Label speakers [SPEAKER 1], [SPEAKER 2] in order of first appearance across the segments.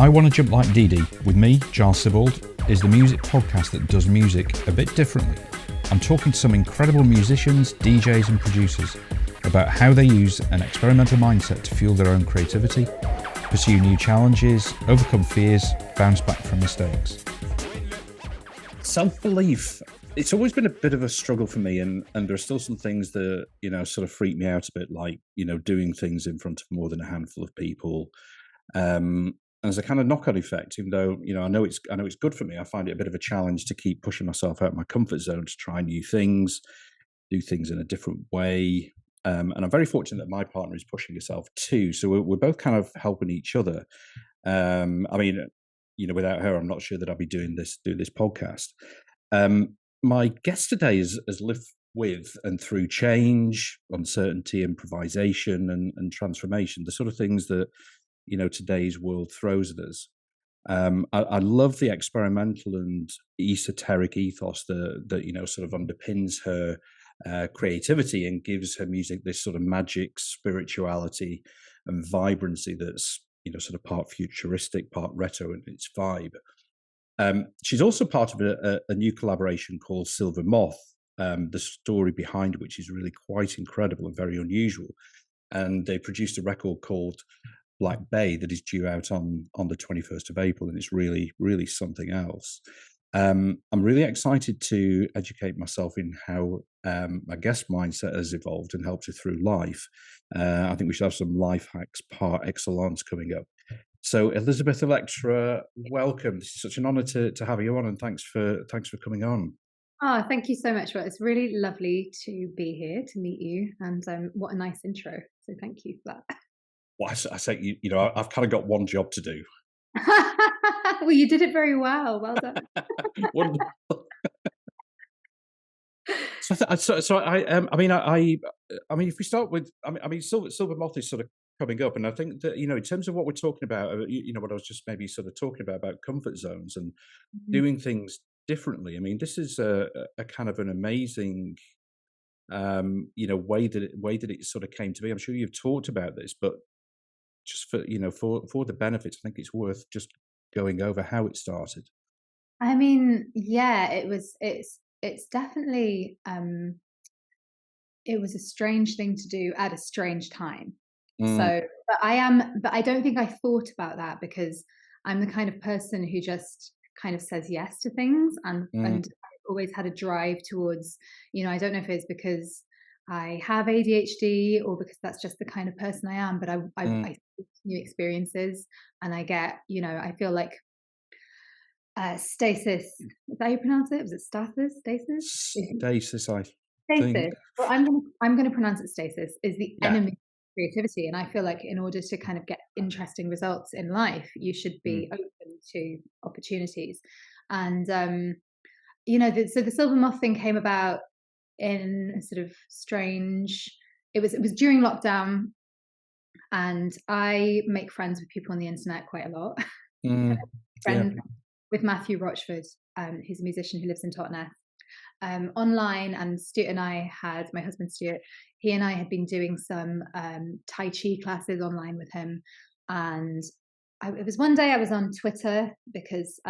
[SPEAKER 1] I Want to Jump Like Dee Dee, with me, Giles Sibbald, is the music podcast that does music a bit differently. I'm talking to some incredible musicians, DJs and producers about how they use an experimental mindset to fuel their own creativity, pursue new challenges, overcome fears, bounce back from mistakes. Self-belief. It's always been a bit of a struggle for me, and there are still some things that, sort of freak me out a bit, like, doing things in front of more than a handful of people. And there's a kind of knock-on effect, even though, I know it's good for me. I find it a bit of a challenge to keep pushing myself out of my comfort zone to try new things, do things in a different way. And I'm very fortunate that my partner is pushing herself too. So we're both kind of helping each other. Without her, I'm not sure that I'll be doing this podcast. My guest today has lived with and through change, uncertainty, improvisation, and transformation, the sort of things that, today's world throws at us. I love the experimental and esoteric ethos that sort of underpins her creativity and gives her music this sort of magic, spirituality, and vibrancy that's sort of part futuristic, part retro in its vibe. She's also part of a new collaboration called Silver Moth, the story behind which is really quite incredible and very unusual. And they produced a record called Black Bay that is due out on the 21st of April, and it's really, really something else. I'm really excited to educate myself in how my guest mindset has evolved and helped her through life. I think we should have some life hacks par excellence coming up. So, Elisabeth Elektra, welcome. It's such an honour to have you on, and thanks for coming on.
[SPEAKER 2] Oh, thank you so much. Well, it's really lovely to be here to meet you, and what a nice intro. So, thank you for that.
[SPEAKER 1] Well, I say, I've kind of got one job to do.
[SPEAKER 2] Well, you did it very well. Well done.
[SPEAKER 1] Wonderful. If we start with, Silver Moth is sort of coming up, and I think that in terms of what we're talking about, what I was just maybe sort of talking about comfort zones and doing things differently. I mean, this is a kind of an amazing, way that it sort of came to be. I'm sure you've talked about this, but just for the benefits, I think it's worth just going over how it started.
[SPEAKER 2] I mean, yeah, it's definitely it was a strange thing to do at a strange time. So, but I don't think I thought about that because I'm the kind of person who just kind of says yes to things, and I've always had a drive towards, I don't know if it's because I have ADHD or because that's just the kind of person I am, but I seek new experiences, and I get, I feel like stasis. Is that how you pronounce it? Was it stasis? Stasis?
[SPEAKER 1] Stasis, I think.
[SPEAKER 2] Stasis. Well, I'm gonna pronounce it stasis. Is the
[SPEAKER 1] Yeah.
[SPEAKER 2] enemy of creativity, and I feel like in order to kind of get interesting results in life, you should be open to opportunities. And so the Silver Moth thing came about in a sort of strange. It was during lockdown, and I make friends with people on the internet quite a lot. Friend with Matthew Rochford, who's a musician who lives in Tottenham. Online, and Stuart and I my husband Stuart, he and I had been doing some Tai Chi classes online with him, and it was one day I was on Twitter because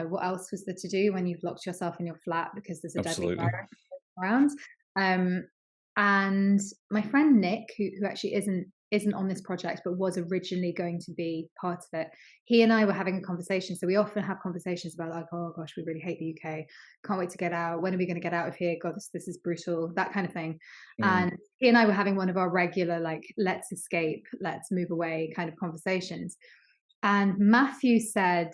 [SPEAKER 2] what else was there to do when you've locked yourself in your flat because there's a deadly virus around. And my friend Nick, who actually isn't on this project but was originally going to be part of it, he and I were having a conversation. So we often have conversations about like, oh gosh, we really hate the UK, can't wait to get out, when are we going to get out of here, god, this is brutal, that kind of thing. And he and I were having one of our regular like, let's escape, let's move away kind of conversations. And Matthew said,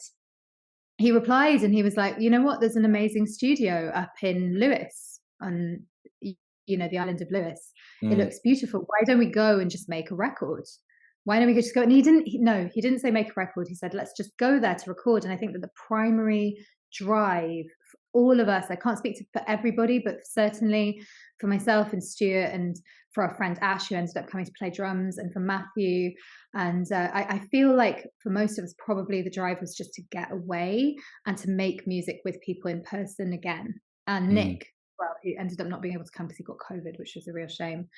[SPEAKER 2] he replied and he was like, you know what, there's an amazing studio up in Lewis, on the island of Lewis. It looks beautiful. Why don't we go and just make a record? Why don't we just go? And he didn't say make a record. He said, let's just go there to record. And I think that the primary drive for all of us, I can't speak for everybody, but certainly for myself and Stuart, and for our friend Ash, who ended up coming to play drums, and for Matthew. And I feel like for most of us, probably the drive was just to get away and to make music with people in person again. And Nick, well, he ended up not being able to come because he got COVID, which was a real shame.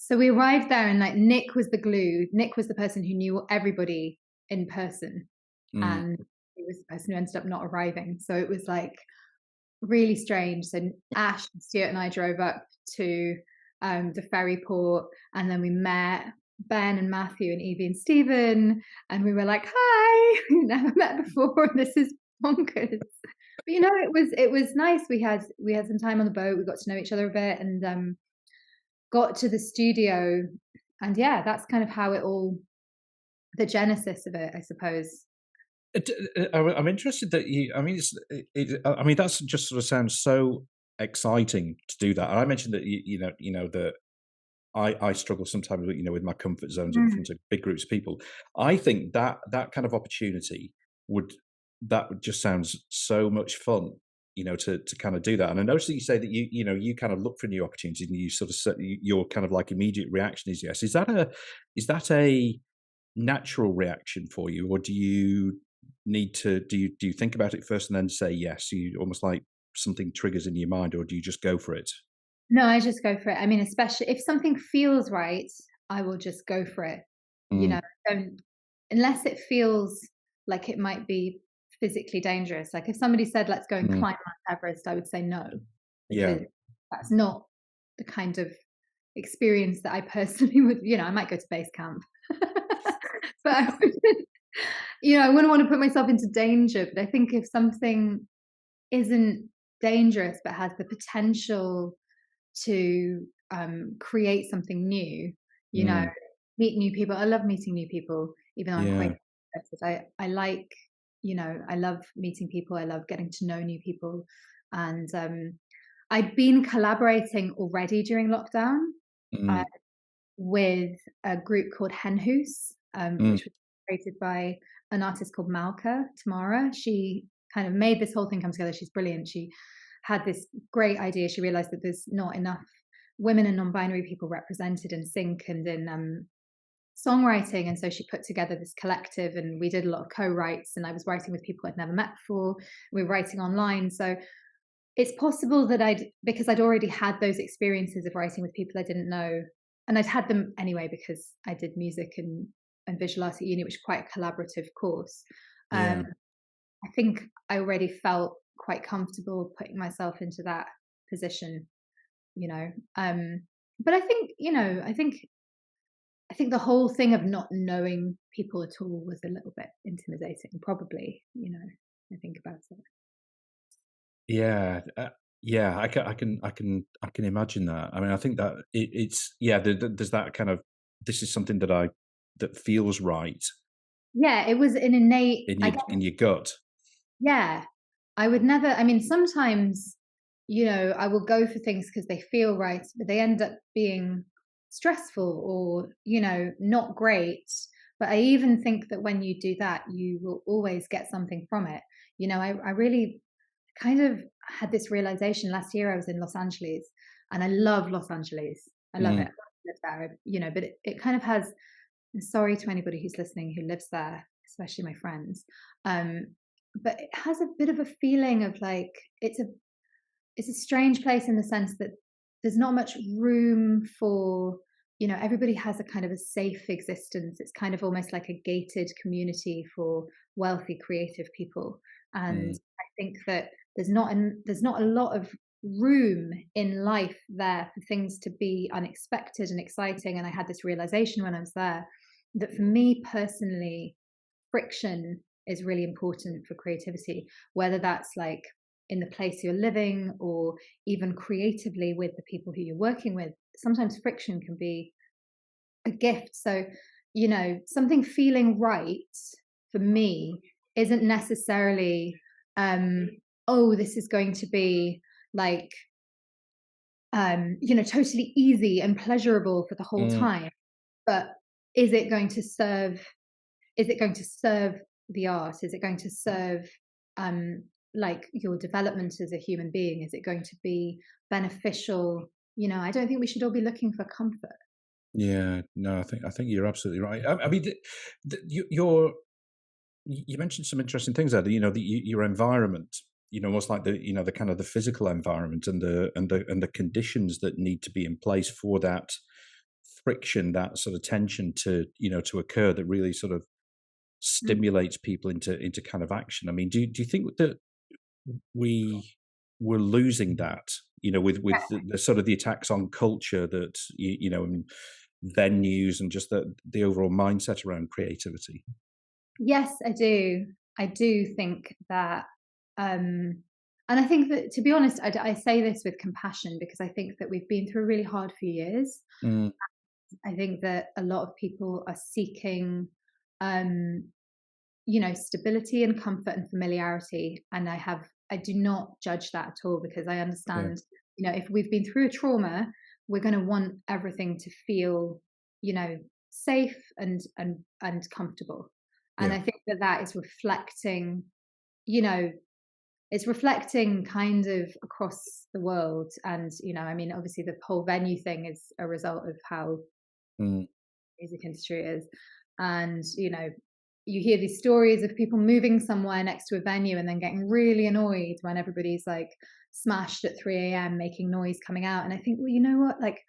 [SPEAKER 2] So we arrived there, and like Nick was the glue. Nick was the person who knew everybody in person,
[SPEAKER 1] Mm.
[SPEAKER 2] and he was the person who ended up not arriving. So it was like really strange. So Ash, Stuart, and I drove up to the ferry port, and then we met Ben and Matthew and Evie and Stephen, and we were like, "Hi, we've never met before, and this is bonkers." But it was nice. We had some time on the boat. We got to know each other a bit, and got to the studio, and yeah, that's kind of how it all, the genesis of it, I suppose.
[SPEAKER 1] I'm interested that you. I mean, I mean, that's just sort of sounds so exciting to do that. And I mentioned that you know that I struggle sometimes with with my comfort zones in
[SPEAKER 2] Mm.
[SPEAKER 1] front of big groups of people. I think that kind of opportunity would just sounds so much fun. To kind of do that. And I noticed that you say that you kind of look for new opportunities and you sort of your kind of like immediate reaction is yes. Is that a natural reaction for you, or do you need to do you think about it first and then say yes? You almost like something triggers in your mind, or do you just go for it?
[SPEAKER 2] No, I just go for it. I mean, especially if something feels right, I will just go for it. You
[SPEAKER 1] Mm,
[SPEAKER 2] know, don't, unless it feels like it might be physically dangerous. Like if somebody said, "Let's go and
[SPEAKER 1] mm,
[SPEAKER 2] climb Mount Everest," I would say no,
[SPEAKER 1] yeah,
[SPEAKER 2] because that's not the kind of experience that I personally would. I might go to base camp, but I wouldn't. I wouldn't want to put myself into danger. But I think if something isn't dangerous but has the potential to create something new, you know,
[SPEAKER 1] mm,
[SPEAKER 2] meet new people. I love meeting new people, even though I'm quite
[SPEAKER 1] yeah,
[SPEAKER 2] introverted. I like, I love meeting people. I love getting to know new people. And I'd been collaborating already during lockdown uh,
[SPEAKER 1] mm,
[SPEAKER 2] with a group called Henhoos,
[SPEAKER 1] mm,
[SPEAKER 2] which was created by an artist called Malka Tamara. She kind of made this whole thing come together. She's brilliant. She had this great idea. She realized that there's not enough women and non-binary people represented in sync and in songwriting, and so she put together this collective, and we did a lot of co-writes, and I was writing with people I'd never met before. We were writing online, so it's possible that because I'd already had those experiences of writing with people I didn't know, and I'd had them anyway because I did music and visual art at uni, which is quite a collaborative course.
[SPEAKER 1] yeah.
[SPEAKER 2] I think I already felt quite comfortable putting myself into that position, you know. But I think, I think the whole thing of not knowing people at all was a little bit intimidating, probably, I think about it.
[SPEAKER 1] Yeah, yeah, I can imagine that. I mean, I think that it's yeah. There's that kind of this is something that feels right
[SPEAKER 2] Yeah, it was an innate,
[SPEAKER 1] in
[SPEAKER 2] I
[SPEAKER 1] your
[SPEAKER 2] guess,
[SPEAKER 1] in your gut.
[SPEAKER 2] yeah. I would never, I mean, sometimes, I will go for things because they feel right, but they end up being stressful or, not great. But I even think that when you do that, you will always get something from it. I really kind of had this realization last year. I was in Los Angeles, and I love Los Angeles. I love it.
[SPEAKER 1] Mm,
[SPEAKER 2] I live there, but it kind of has, I'm sorry to anybody who's listening who lives there, especially my friends. Um, but it has a bit of a feeling of like it's a strange place in the sense that there's not much room for, everybody has a kind of a safe existence. It's kind of almost like a gated community for wealthy creative people. And
[SPEAKER 1] mm,
[SPEAKER 2] I think that there's not a lot of room in life there for things to be unexpected and exciting. And I had this realization when I was there that for me personally, friction is really important for creativity, whether that's like in the place you're living or even creatively with the people who you're working with. Sometimes friction can be a gift. So, something feeling right for me isn't necessarily, um, oh, this is going to be like, totally easy and pleasurable for the whole
[SPEAKER 1] mm.
[SPEAKER 2] time. But is it going to serve is it going to serve the art? Is it going to serve um, like your development as a human being? Is it going to be beneficial? I don't think we should all be looking for comfort.
[SPEAKER 1] Yeah, no, I think you're absolutely right. I mean, you mentioned some interesting things there. Your environment. Almost like the kind of the physical environment and the conditions that need to be in place for that friction, that sort of tension to, to occur, that really sort of
[SPEAKER 2] Mm.
[SPEAKER 1] stimulates people into kind of action. I mean, do you think that we were losing that, with the sort of the attacks on culture, that and venues, and just the overall mindset around creativity?
[SPEAKER 2] Yes, I do. I do think that, and I think that, to be honest, I say this with compassion, because I think that we've been through a really hard few years.
[SPEAKER 1] Mm,
[SPEAKER 2] I think that a lot of people are seeking, um, stability and comfort and familiarity. And I do not judge that at all, because I
[SPEAKER 1] yeah,
[SPEAKER 2] understand, if we've been through a trauma, we're going to want everything to feel, you know, safe and comfortable. And
[SPEAKER 1] yeah,
[SPEAKER 2] I think that that is reflecting, you know, it's reflecting kind of across the world. And, I mean, obviously the whole venue thing is a result of how
[SPEAKER 1] mm,
[SPEAKER 2] music industry is. And, you hear these stories of people moving somewhere next to a venue and then getting really annoyed when everybody's like smashed at 3 a.m. making noise coming out. And I think, well, you know what? Like,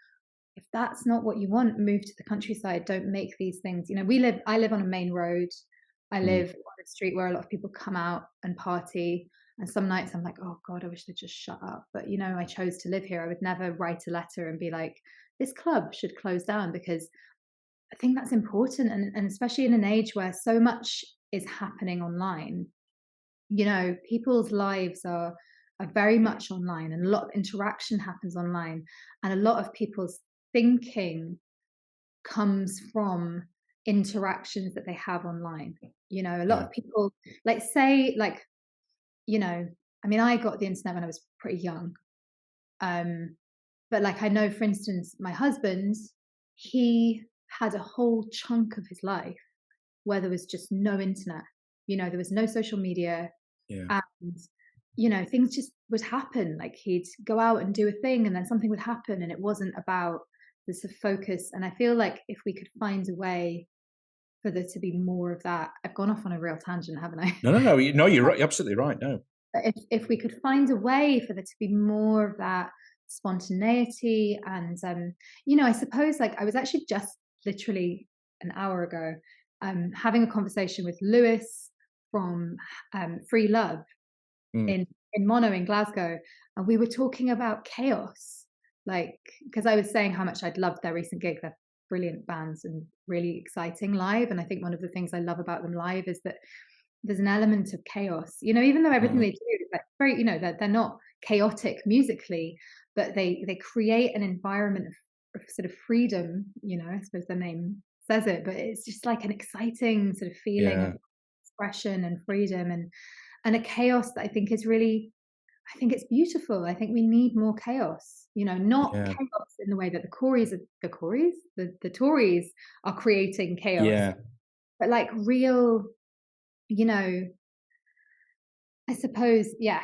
[SPEAKER 2] if that's not what you want, move to the countryside. Don't make these things. I live on a main road. I
[SPEAKER 1] mm,
[SPEAKER 2] live on a street where a lot of people come out and party. And some nights I'm like, oh God, I wish they'd just shut up. But, I chose to live here. I would never write a letter and be like, this club should close down, because I think that's important. And especially in an age where so much is happening online, people's lives are very much online, and a lot of interaction happens online, and a lot of people's thinking comes from interactions that they have online. A lot
[SPEAKER 1] yeah,
[SPEAKER 2] of people, like, say, like, I mean, I got the internet when I was pretty young. Um, but, like, I know, for instance, my husband, he had a whole chunk of his life where there was just no internet. There was no social media,
[SPEAKER 1] yeah,
[SPEAKER 2] and, things just would happen. Like, he'd go out and do a thing, and then something would happen, and it wasn't about this focus. And I feel like if we could find a way for there to be more of that. I've gone off on a real tangent, haven't I?
[SPEAKER 1] no, no, no, no, you're right, you're absolutely right. No,
[SPEAKER 2] But if we could find a way for there to be more of that spontaneity. And, I suppose, like, I was actually just literally an hour ago having a conversation with Lewis from Free Love
[SPEAKER 1] mm,
[SPEAKER 2] in Mono in Glasgow, and we were talking about chaos. Like, because I was saying how much I'd loved their recent gig. They're brilliant bands and really exciting live. And I think one of the things I love about them live is that there's an element of chaos. Even though everything
[SPEAKER 1] mm,
[SPEAKER 2] they do is like very, they're not chaotic musically, but they create an environment of sort of freedom. I suppose the name says it, but it's just like an exciting sort of feeling of
[SPEAKER 1] yeah,
[SPEAKER 2] expression and freedom, and a chaos that I think is really, I think it's beautiful. I think we need more chaos. Not
[SPEAKER 1] yeah,
[SPEAKER 2] chaos in the way that the Tories are creating chaos,
[SPEAKER 1] yeah.
[SPEAKER 2] but like real, you know, I suppose, yeah,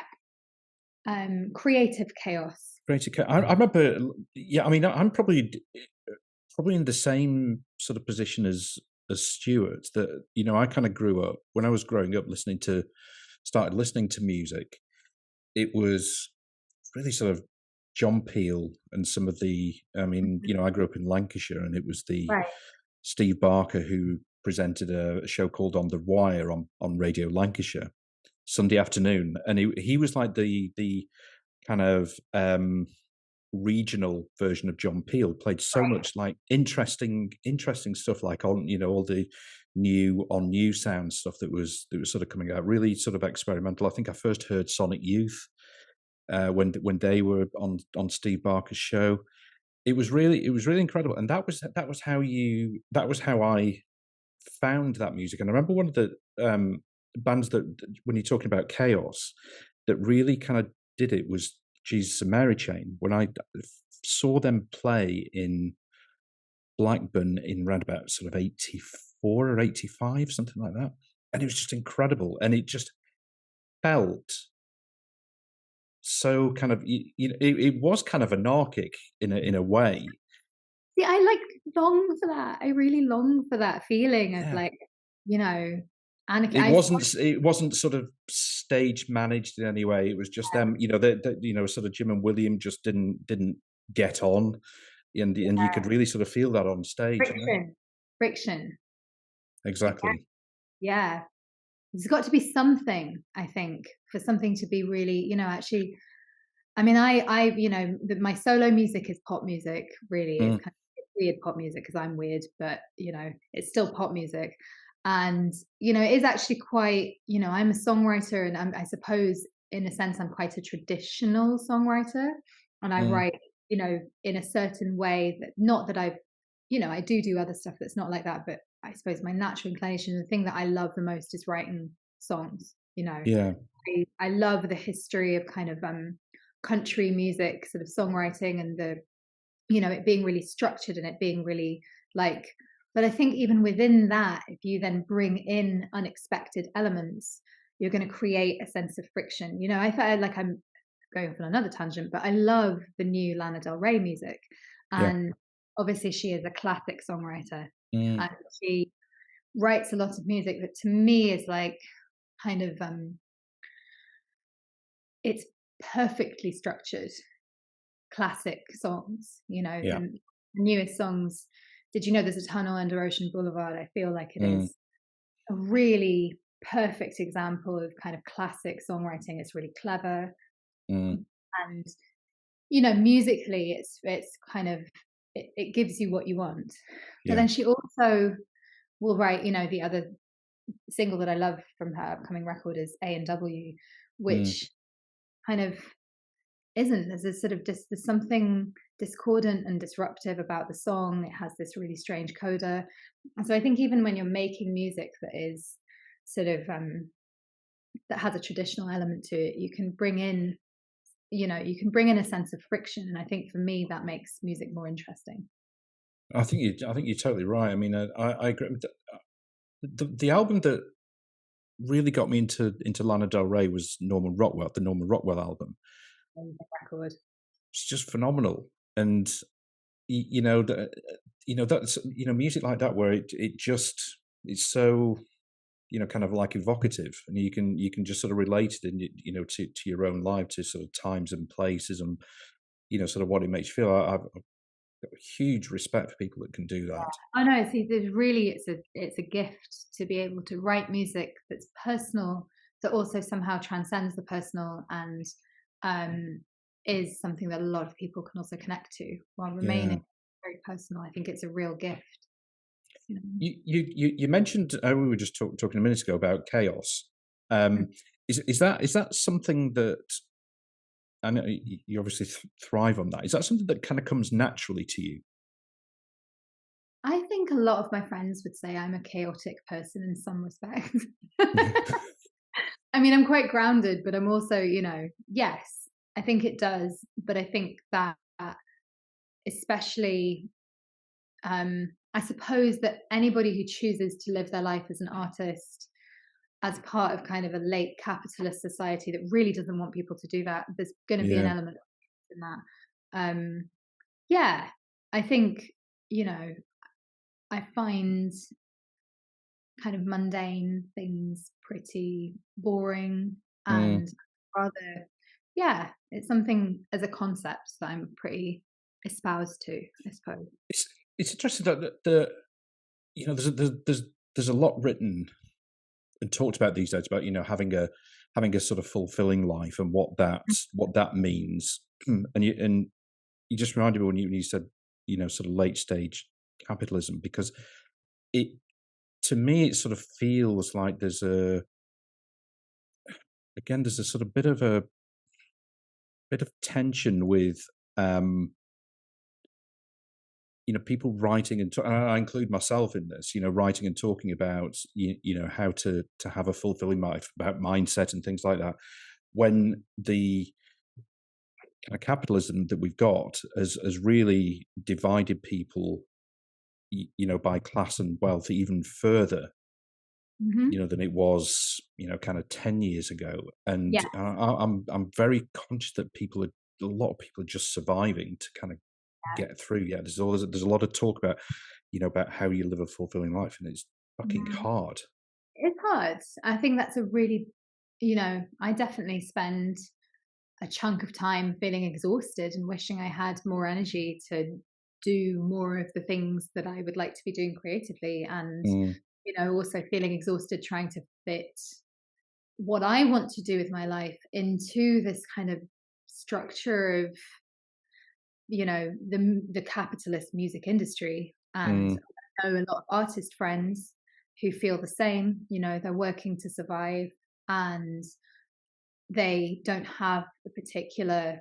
[SPEAKER 2] creative chaos.
[SPEAKER 1] Great. I remember. Yeah, I mean, I'm probably in the same sort of position as Stuart. That, I kind of grew up, when I was growing up, started listening to music. It was really sort of John Peel and some of the. I mean,
[SPEAKER 2] Mhm.
[SPEAKER 1] I grew up in Lancashire, and it was the
[SPEAKER 2] Right.
[SPEAKER 1] Steve Barker who presented a show called On the Wire on Radio Lancashire Sunday afternoon, and he was like the kind of regional version of John Peel. Played so
[SPEAKER 2] Right.
[SPEAKER 1] much like interesting stuff, like on, all the new sound stuff that was sort of coming out, really sort of experimental. I think I first heard Sonic Youth when they were on Steve Barker's show. It was really incredible, and that was how I found that music. And I remember one of the bands that, when you're talking about chaos, that really kind of did it, was Jesus and Mary Chain. When I saw them play in Blackburn in round about sort of 84 or 85, something like that. And it was just incredible. And it just felt so kind of, it was kind of anarchic in a way.
[SPEAKER 2] See, I like long for that. I really long for that feeling of
[SPEAKER 1] Yeah.
[SPEAKER 2] like, you know, anarchy.
[SPEAKER 1] It wasn't sort of stage managed in any way. It was just them, sort of Jim and William just didn't get on. and you could really sort of feel that on stage, you know?
[SPEAKER 2] Friction.
[SPEAKER 1] Exactly.
[SPEAKER 2] Yeah. There's got to be something, I think, for something to be really, actually. I mean, my solo music is pop music. Really, it's
[SPEAKER 1] Mm,
[SPEAKER 2] kind of weird pop music because I'm weird, but it's still pop music, and it is actually quite. I'm a songwriter, and I suppose in a sense I'm quite a traditional songwriter, and I
[SPEAKER 1] mm,
[SPEAKER 2] write, in a certain way that not that I do other stuff that's not like that, but I suppose my natural inclination, the thing that I love the most is writing songs.
[SPEAKER 1] yeah,
[SPEAKER 2] I love the history of kind of country music sort of songwriting, and the it being really structured and it being really like, but I think even within that, if you then bring in unexpected elements, you're going to create a sense of friction. I felt like I'm going off on another tangent, but I love the new Lana Del Rey music,
[SPEAKER 1] yeah.
[SPEAKER 2] and obviously she is a classic songwriter,
[SPEAKER 1] Mm,
[SPEAKER 2] and she writes a lot of music that to me is like kind of it's perfectly structured classic songs.
[SPEAKER 1] yeah.
[SPEAKER 2] The newest songs. Did you know there's a tunnel under Ocean Boulevard? I feel like it
[SPEAKER 1] Mm,
[SPEAKER 2] is a really perfect example of kind of classic songwriting. It's really clever,
[SPEAKER 1] mm,
[SPEAKER 2] and musically it's kind of it gives you what you want. But
[SPEAKER 1] yeah.
[SPEAKER 2] then she also will write, the other single that I love from her upcoming record is A&W,
[SPEAKER 1] Mm,
[SPEAKER 2] which kind of isn't. There's a sort of there's something discordant and disruptive about the song. It has this really strange coda. And so I think even when you're making music that is sort of that has a traditional element to it, you can bring in a sense of friction. And I think for me that makes music more interesting.
[SPEAKER 1] I think you're totally right. I mean, I agree. The album that really got me into Lana Del Rey was the Norman Rockwell album.
[SPEAKER 2] Record.
[SPEAKER 1] It's just phenomenal, and you know, that's music like that where it just it's so kind of like evocative, and you can just sort of relate it in to your own life, to sort of times and places, and sort of what it makes you feel. I've got a huge respect for people that can do that.
[SPEAKER 2] I know. See, there's really it's a gift to be able to write music that's personal, that also somehow transcends the personal, and um, is something that a lot of people can also connect to while
[SPEAKER 1] Yeah.
[SPEAKER 2] remaining very personal. I think it's a real gift. You know?
[SPEAKER 1] You mentioned we were just talking a minute ago about chaos.
[SPEAKER 2] Mm.
[SPEAKER 1] Um, is that something that I know you obviously thrive on that? Is that something that kind of comes naturally to you?
[SPEAKER 2] I think a lot of my friends would say I'm a chaotic person in some respects.
[SPEAKER 1] Yeah.
[SPEAKER 2] I mean, I'm quite grounded, but I'm also, yes, I think it does. But I think that especially I suppose that anybody who chooses to live their life as an artist as part of kind of a late capitalist society that really doesn't want people to do that, there's going to be an
[SPEAKER 1] Yeah.
[SPEAKER 2] element in that. Yeah, I think, you know, I find kind of mundane things pretty boring,
[SPEAKER 1] Mm.
[SPEAKER 2] and rather, yeah, it's something as a concept that I'm pretty espoused to, I suppose.
[SPEAKER 1] It's interesting that there's a lot written and talked about these days about having a sort of fulfilling life and what that means. And you just reminded me when you said sort of late stage capitalism, because it to me it sort of feels like there's a sort of bit of tension with um people writing and I include myself in this, writing and talking about how to have a fulfilling life, about mindset and things like that, when the kind of capitalism that we've got has really divided people, by class and wealth even further,
[SPEAKER 2] Hmm.
[SPEAKER 1] than it was, kind of 10 years ago. And
[SPEAKER 2] Yeah,
[SPEAKER 1] I'm very conscious that a lot of people are just surviving to kind of get through. Yeah, there's a lot of talk about, about how you live a fulfilling life, and it's fucking
[SPEAKER 2] yeah.
[SPEAKER 1] hard.
[SPEAKER 2] It's hard. I think that's a really, I definitely spend a chunk of time feeling exhausted and wishing I had more energy to do more of the things that I would like to be doing creatively, and
[SPEAKER 1] mm,
[SPEAKER 2] also feeling exhausted trying to fit what I want to do with my life into this kind of structure of the capitalist music industry. And
[SPEAKER 1] mm,
[SPEAKER 2] I know a lot of artist friends who feel the same. They're working to survive, and they don't have a particular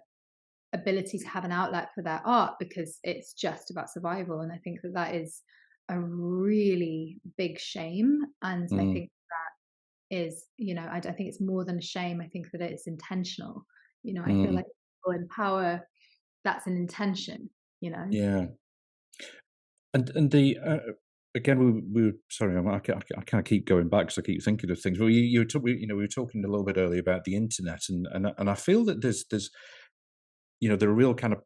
[SPEAKER 2] ability to have an outlet for their art because it's just about survival. And I think that that is a really big shame. And I
[SPEAKER 1] mm,
[SPEAKER 2] think that is, I think it's more than a shame. I think that it's intentional. I feel
[SPEAKER 1] mm.
[SPEAKER 2] like people in power, that's an intention, you know?
[SPEAKER 1] Yeah. And the again, we were sorry, I kind of keep going back because I keep thinking of things. Well, you were we were talking a little bit earlier about the internet, and I feel that there's there are real kind of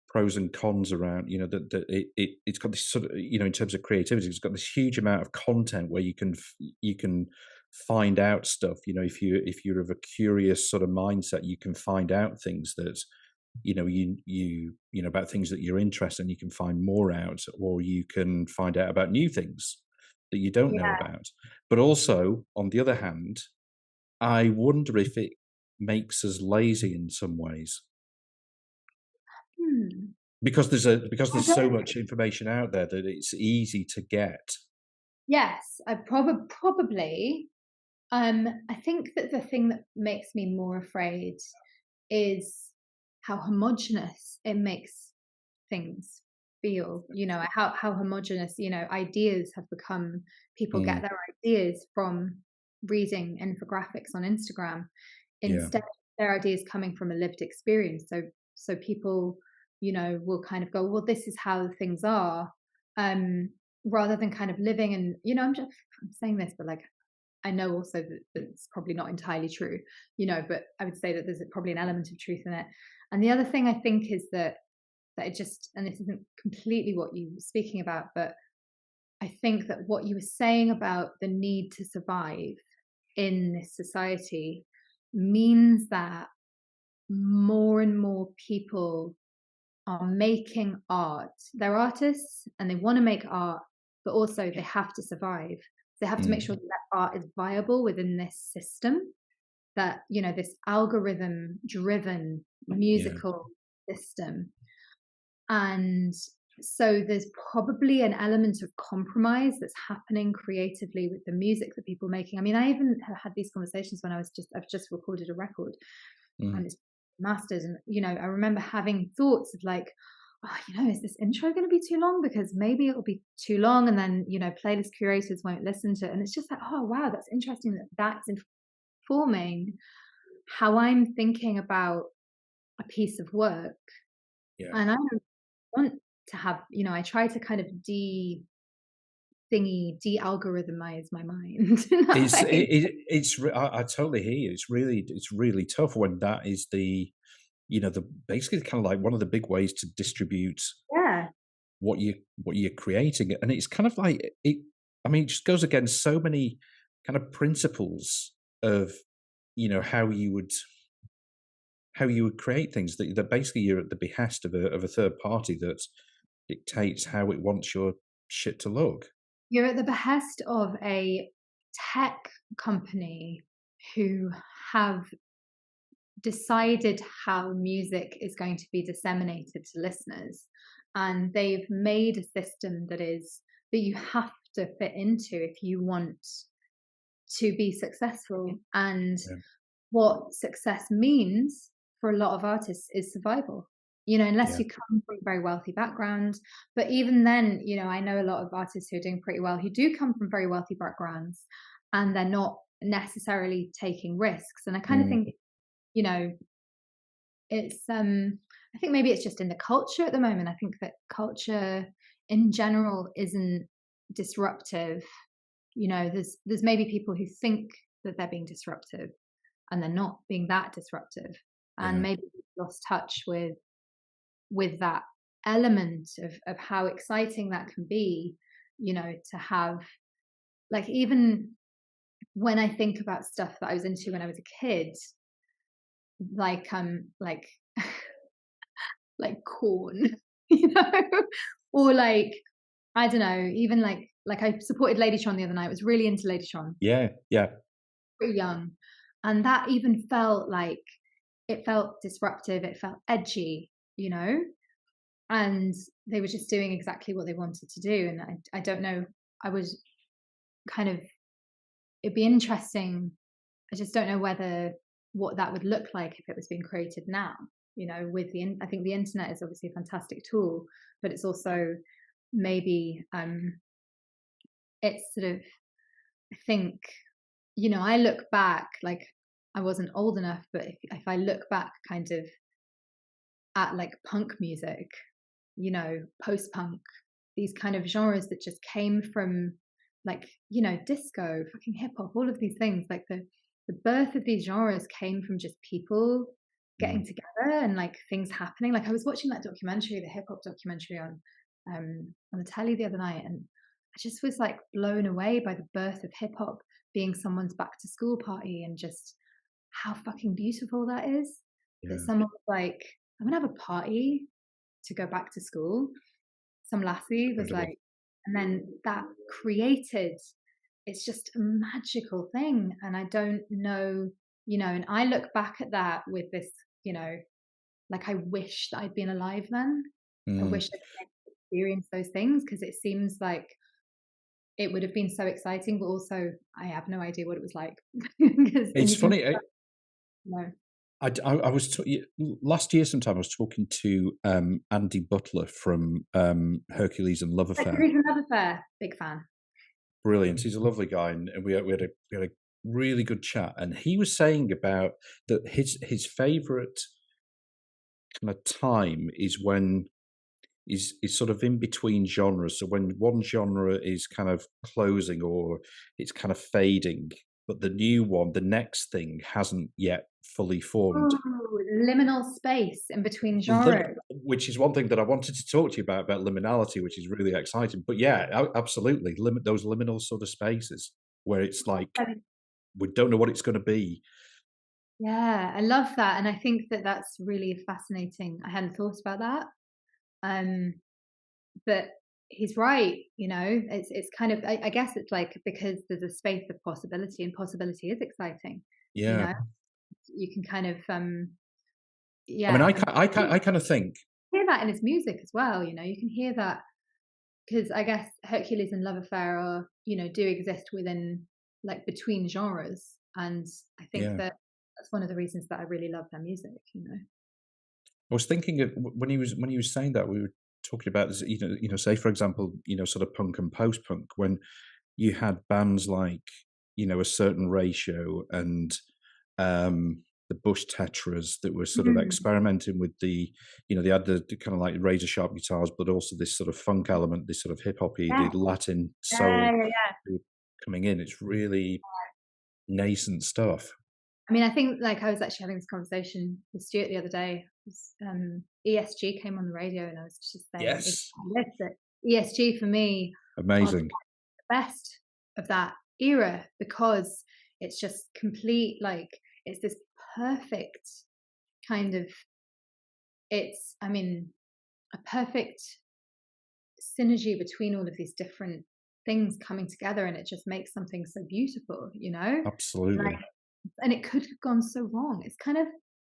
[SPEAKER 1] pros and cons around, that it's got this sort of, in terms of creativity, it's got this huge amount of content where you can find out stuff. If you're of a curious sort of mindset, you can find out things that about things that you're interested in. You can find more out, or you can find out about new things that you don't know
[SPEAKER 2] Yeah.
[SPEAKER 1] about. But also, on the other hand, I wonder if it makes us lazy in some ways,
[SPEAKER 2] Hmm.
[SPEAKER 1] because
[SPEAKER 2] I
[SPEAKER 1] there's so
[SPEAKER 2] don't
[SPEAKER 1] much information out there that it's easy to get.
[SPEAKER 2] Yes, I probably. I think that the thing that makes me more afraid is how homogenous it makes things feel. How homogenous, ideas have become. People get
[SPEAKER 1] Mm,
[SPEAKER 2] their ideas from reading infographics on Instagram
[SPEAKER 1] yeah.
[SPEAKER 2] instead of their ideas coming from a lived experience. So people, will kind of go, well, this is how things are, um, rather than kind of living. And I'm saying this, but like I know also that it's probably not entirely true, but I would say that there's probably an element of truth in it. And the other thing I think is that it just, and this isn't completely what you were speaking about, but I think that what you were saying about the need to survive in this society means that more and more people are making art. They're artists and they want to make art, but also they have to survive. They have to make
[SPEAKER 1] Mm,
[SPEAKER 2] sure that that art is viable within this system, that, this algorithm driven
[SPEAKER 1] yeah.
[SPEAKER 2] musical system. And so there's probably an element of compromise that's happening creatively with the music that people are making. I mean, I even have had these conversations when I've just recorded a record
[SPEAKER 1] Mm,
[SPEAKER 2] and it's mastered. And, I remember having thoughts of like, oh, is this intro going to be too long? Because maybe it'll be too long and then, playlist curators won't listen to it. And it's just like, oh, wow, that's interesting that that's informing how I'm thinking about a piece of work.
[SPEAKER 1] yeah.
[SPEAKER 2] And I don't want to have, I try to kind of de-algorithmize my mind in that
[SPEAKER 1] It's
[SPEAKER 2] way.
[SPEAKER 1] I totally hear you. It's really tough when that is the basically kind of like one of the big ways to distribute
[SPEAKER 2] Yeah.
[SPEAKER 1] what you're creating, and it's kind of like it. I mean, it just goes against so many kind of principles of how you would create things, that basically you're at the behest of a third party that dictates how it wants your shit to look.
[SPEAKER 2] You're at the behest of a tech company who have decided how music is going to be disseminated to listeners, and they've made a system that you have to fit into if you want to be successful. And
[SPEAKER 1] Yeah,
[SPEAKER 2] what success means for a lot of artists is survival, unless
[SPEAKER 1] yeah,
[SPEAKER 2] you come from a very wealthy background. But even then, I know a lot of artists who are doing pretty well who do come from very wealthy backgrounds, and they're not necessarily taking risks. And I kind of
[SPEAKER 1] mm,
[SPEAKER 2] think, you know, it's I think maybe it's just in the culture at the moment. I think that culture in general isn't disruptive. There's maybe people who think that they're being disruptive and they're not being that disruptive. And
[SPEAKER 1] yeah,
[SPEAKER 2] maybe we've lost touch with that element of how exciting that can be, to have, like, even when I think about stuff that I was into when I was a kid, like like corn. you know, or like, I don't know, even like I supported Lady Tron the other night. I was really into Lady Tron,
[SPEAKER 1] Yeah, yeah.
[SPEAKER 2] pretty young. And that even felt like, it felt disruptive, it felt edgy, you know? And they were just doing exactly what they wanted to do. And I don't know, I was kind of, it'd be interesting. I just don't know what that would look like if it was being created now, you know, with I think the internet is obviously a fantastic tool, but it's also maybe, it's sort of, I think, you know, I look back, like, I wasn't old enough, but if I look back kind of at like punk music, you know, post punk, these kind of genres that just came from, like, you know, disco, fucking hip hop, all of these things, like the birth of these genres came from just people getting
[SPEAKER 1] Mm,
[SPEAKER 2] together and like things happening. Like I was watching that documentary, the hip hop documentary on the telly the other night, and I just was like blown away by the birth of hip hop being someone's back to school party, and just how fucking beautiful that is. That
[SPEAKER 1] yeah,
[SPEAKER 2] someone was like, I'm gonna have a party to go back to school. Some lassie was
[SPEAKER 1] incredible.
[SPEAKER 2] like, and then that created, it's just a magical thing. And I don't know, you know, and I look back at that with this, you know, like I wish that I'd been alive then. I
[SPEAKER 1] Mm.
[SPEAKER 2] wish I'd experienced those things, because it seems like it would have been so exciting, but also I have no idea what it was like. Because, and
[SPEAKER 1] It's
[SPEAKER 2] you can,
[SPEAKER 1] funny.
[SPEAKER 2] you know,
[SPEAKER 1] I was last year sometime. I was talking to Andy Butler from Hercules and Love
[SPEAKER 2] like the
[SPEAKER 1] Affair.
[SPEAKER 2] reason love affair, big fan.
[SPEAKER 1] Brilliant. He's a lovely guy, and we had a really good chat. And he was saying about that his favourite kind of time is when is sort of in between genres. So when one genre is kind of closing or it's kind of fading, but the new one, the next thing hasn't yet fully formed.
[SPEAKER 2] Oh, liminal space in between
[SPEAKER 1] Lim-
[SPEAKER 2] genres.
[SPEAKER 1] which is one thing that I wanted to talk to you about liminality, which is really exciting. But yeah, absolutely, limit those liminal sort of spaces where it's like we don't know what it's going to be.
[SPEAKER 2] Yeah, I love that, and I think that that's really fascinating. I hadn't thought about that, um, but he's right. You know, it's kind of, I guess it's like, because there's a space of possibility, and possibility is exciting. You
[SPEAKER 1] Yeah,
[SPEAKER 2] know, you can kind of,
[SPEAKER 1] I mean,
[SPEAKER 2] yeah, and
[SPEAKER 1] I kind of think,
[SPEAKER 2] hear that in his music as well. You know, you can hear that, because I guess Hercules and Love Affair are, you know, do exist within, like, between genres, and I think
[SPEAKER 1] yeah.
[SPEAKER 2] that that's one of the reasons that I really love their music. You know.
[SPEAKER 1] I was thinking of when he was saying that we were talking about this, say for example, sort of punk and post punk when you had bands like a certain ratio and the Bush Tetras that were sort of
[SPEAKER 2] Mm.
[SPEAKER 1] experimenting with they had the kind of like razor sharp guitars, but also this sort of funk element, this sort of hip hoppy,
[SPEAKER 2] Yeah,
[SPEAKER 1] the Latin
[SPEAKER 2] yeah,
[SPEAKER 1] soul
[SPEAKER 2] yeah, yeah.
[SPEAKER 1] coming in. It's really nascent stuff.
[SPEAKER 2] I mean, I think, like, I was actually having this conversation with Stuart the other day. ESG came on the radio, and I was just saying
[SPEAKER 1] Yes,
[SPEAKER 2] exactly this, that ESG for me are the
[SPEAKER 1] amazing,
[SPEAKER 2] best of that era, because it's just complete, like, it's this perfect kind of, it's, I mean, a perfect synergy between all of these different things coming together, and it just makes something so beautiful, you know? Like,
[SPEAKER 1] absolutely.
[SPEAKER 2] and it could have gone so wrong. It's kind of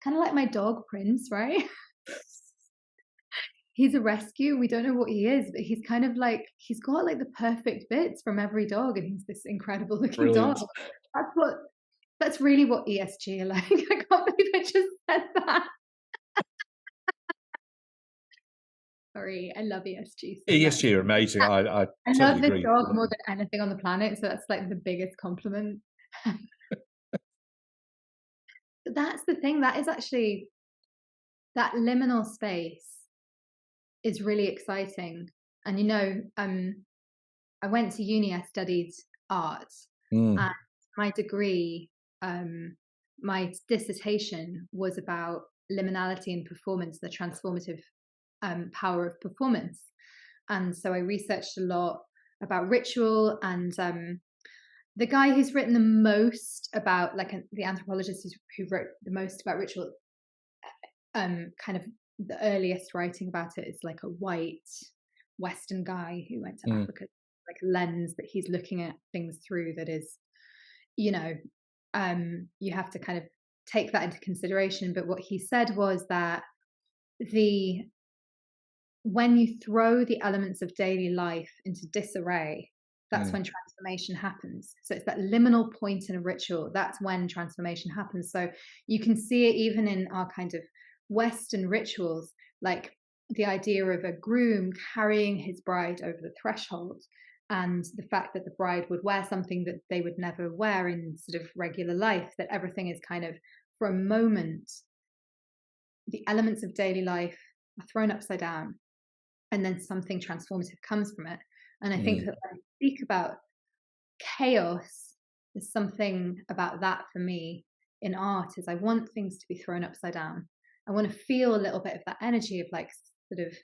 [SPEAKER 2] like my dog Prince, right? He's a rescue. We don't know what he is, but he's kind of like, he's got like the perfect bits from every dog, and he's this incredible looking dog.
[SPEAKER 1] Brilliant.
[SPEAKER 2] That's that's really what ESG are like. I can't believe I just said that. Sorry, I love ESG so much.
[SPEAKER 1] ESG are amazing. I
[SPEAKER 2] I
[SPEAKER 1] totally
[SPEAKER 2] love this
[SPEAKER 1] agree.
[SPEAKER 2] dog more than anything on the planet, so that's like the biggest compliment. But that's the thing, that is actually, that liminal space is really exciting. And, you know, I went to uni, I studied art,
[SPEAKER 1] Mm,
[SPEAKER 2] and my degree, my dissertation was about liminality in performance, the transformative power of performance. And so I researched a lot about ritual, and the guy who's written the most about, like, the anthropologist who wrote the most about ritual, kind of the earliest writing about it is like a white Western guy who went to
[SPEAKER 1] Mm.
[SPEAKER 2] Africa, like a lens that he's looking at things through that is, you know, you have to kind of take that into consideration. But what he said was that the when you throw the elements of daily life into disarray, that's
[SPEAKER 1] Mm.
[SPEAKER 2] when transformation happens. So it's that liminal point in a ritual. That's when transformation happens. So you can see it even in our kind of Western rituals, like the idea of a groom carrying his bride over the threshold, and the fact that the bride would wear something that they would never wear in sort of regular life, that everything is kind of, for a moment, the elements of daily life are thrown upside down, and then something transformative comes from it. And I think
[SPEAKER 1] Mm.
[SPEAKER 2] that when I speak about chaos, there's something about that for me in art, is I want things to be thrown upside down. I want to feel a little bit of that energy of like sort of,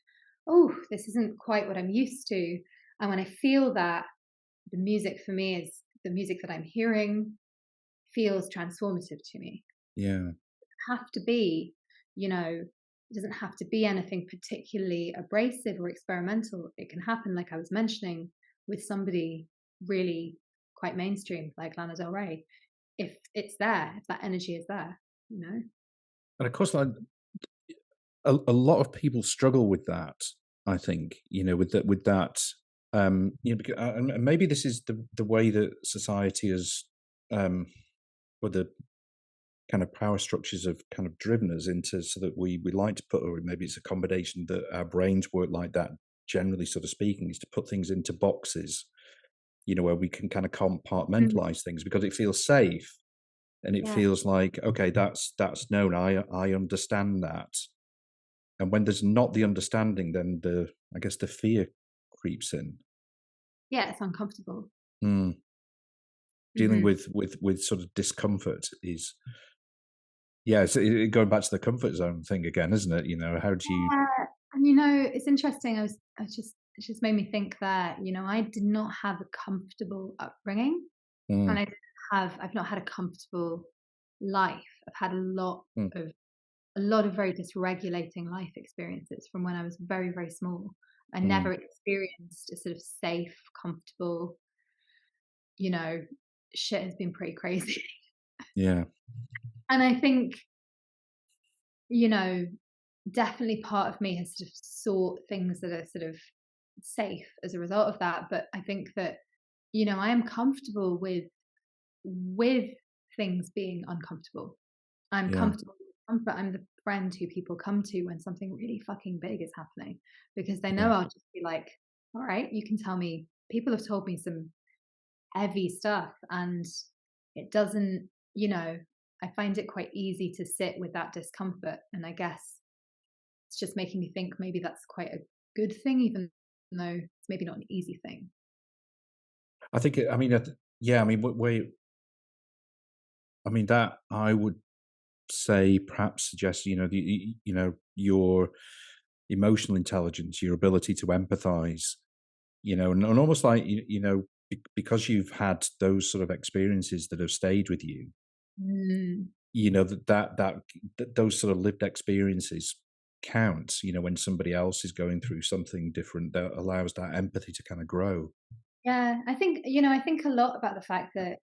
[SPEAKER 2] oh, this isn't quite what I'm used to. And when I feel that, the music for me is the music that I'm hearing feels transformative to me.
[SPEAKER 1] Yeah.
[SPEAKER 2] Have to be, it doesn't have to be anything particularly abrasive or experimental. It can happen, like I was mentioning, with somebody really quite mainstream like Lana Del Rey, if it's there, if that energy is there, you know.
[SPEAKER 1] And of course, like a lot of people struggle with that. I think with that. Because, and maybe this is the way that society has, or the kind of power structures have kind of driven us into, so that we like to put, or maybe it's a combination that our brains work like that. Generally, sort of speaking, is to put things into boxes. Where we can kind of
[SPEAKER 2] Mm.
[SPEAKER 1] compartmentalize things because it feels safe and it
[SPEAKER 2] Yeah,
[SPEAKER 1] feels like, okay, that's known. I understand that. And when there's not the understanding, then I guess the fear creeps in.
[SPEAKER 2] yeah, it's uncomfortable.
[SPEAKER 1] Mm. Dealing
[SPEAKER 2] Hmm.
[SPEAKER 1] with sort of discomfort is, yeah, it's going back to the comfort zone thing again, isn't it? How do you?
[SPEAKER 2] Yeah, and it's interesting. It just made me think that I did not have a comfortable upbringing. And
[SPEAKER 1] Mm.
[SPEAKER 2] I've not had a comfortable life. I've had
[SPEAKER 1] Mm.
[SPEAKER 2] of a lot of very dysregulating life experiences from when I was very, very small. I
[SPEAKER 1] Mm.
[SPEAKER 2] never experienced a sort of safe, comfortable, you know, shit has been pretty crazy.
[SPEAKER 1] Yeah.
[SPEAKER 2] And I think, you know, definitely part of me has sort of sought things that are sort of safe as a result of that. But I think that, I am comfortable with things being uncomfortable. I'm
[SPEAKER 1] Yeah.
[SPEAKER 2] comfortable with comfort. I'm the friend who people come to when something really fucking big is happening, because they know
[SPEAKER 1] Yeah.
[SPEAKER 2] I'll just be like, all right, you can tell me. People have told me some heavy stuff, and it doesn't, I find it quite easy to sit with that discomfort. And I guess it's just making me think maybe that's quite a good thing, even though it's maybe not an easy thing.
[SPEAKER 1] I think. I mean. Yeah. I mean. I mean that I would say perhaps suggest, your emotional intelligence, your ability to empathize, and almost like, because you've had those sort of experiences that have stayed with you,
[SPEAKER 2] Mm.
[SPEAKER 1] those sort of lived experiences count, when somebody else is going through something different, that allows that empathy to kind of grow.
[SPEAKER 2] Yeah, I think a lot about the fact that,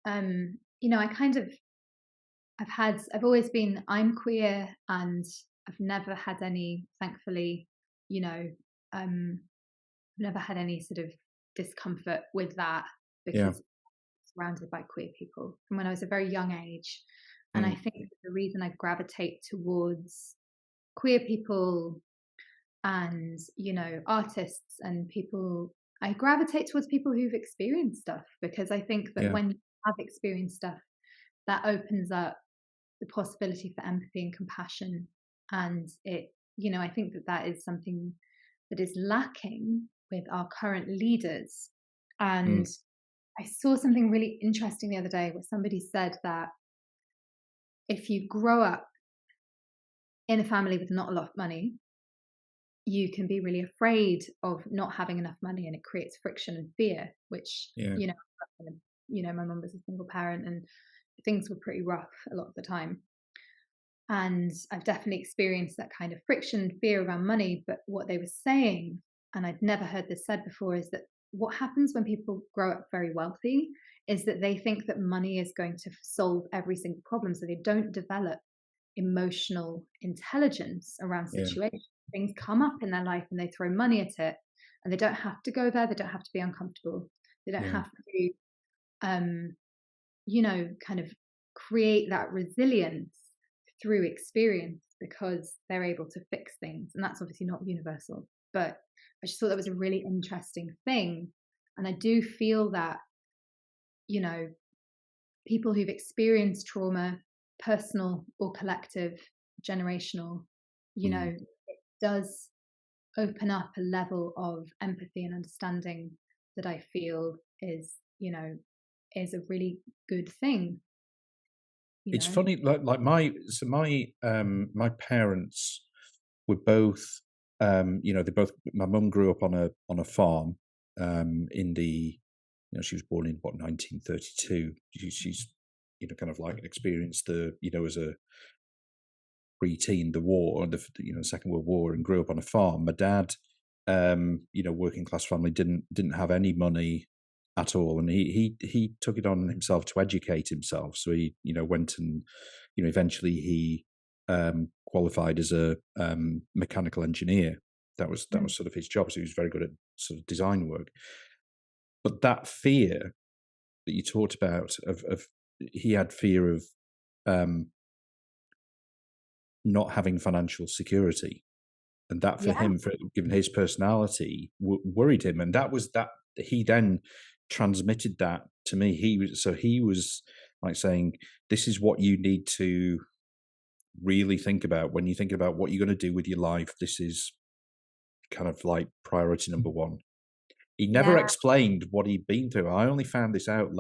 [SPEAKER 2] I kind of I'm queer, and I've never had any, thankfully, you know, um, never had any sort of discomfort with that,
[SPEAKER 1] Yeah.
[SPEAKER 2] because I'm surrounded by queer people from when I was a very young age. And I
[SPEAKER 1] Mm.
[SPEAKER 2] think the reason I gravitate towards queer people and, artists and people, I gravitate towards people who've experienced stuff, because I think that
[SPEAKER 1] Yeah.
[SPEAKER 2] when you have experienced stuff, that opens up the possibility for empathy and compassion. And I think that that is something that is lacking with our current leaders. And
[SPEAKER 1] Mm.
[SPEAKER 2] I saw something really interesting the other day where somebody said that if you grow up in a family with not a lot of money, you can be really afraid of not having enough money, and it creates friction and fear, which,
[SPEAKER 1] Yeah.
[SPEAKER 2] my mum was a single parent, and things were pretty rough a lot of the time. And I've definitely experienced that kind of friction, fear around money. But what they were saying, and I'd never heard this said before, is that what happens when people grow up very wealthy is that they think that money is going to solve every single problem. So they don't develop emotional intelligence around
[SPEAKER 1] Yeah.
[SPEAKER 2] situations. Things come up in their life and they throw money at it, and they don't have to go there. They don't have to be uncomfortable. They don't
[SPEAKER 1] Yeah.
[SPEAKER 2] have to, kind of create that resilience through experience because they're able to fix things. And that's obviously not universal. But I just thought that was a really interesting thing. And I do feel that, you know, people who've experienced trauma, personal or collective, generational,
[SPEAKER 1] Mm.
[SPEAKER 2] it does open up a level of empathy and understanding that I feel is a really good thing, you
[SPEAKER 1] It's
[SPEAKER 2] know.
[SPEAKER 1] funny, like my parents were both, they both. My mum grew up on a farm, in the, she was born in what, 1932. She's kind of like experienced the, as a preteen, the war, the Second World War, and grew up on a farm. My dad, working class family, didn't have any money at all, and he took it on himself to educate himself. So he went and eventually he qualified as a mechanical engineer. That was sort of his job. So he was very good at sort of design work. But that fear that you talked about of he had fear of not having financial security, and that for
[SPEAKER 2] Yeah.
[SPEAKER 1] him, given his personality, worried him, and that he then transmitted that to me. He was like saying, "This is what you need to really think about when you're thinking about what you're going to do with your life. This is kind of like priority number one." He never
[SPEAKER 2] Yeah.
[SPEAKER 1] explained what he'd been through. I only found this out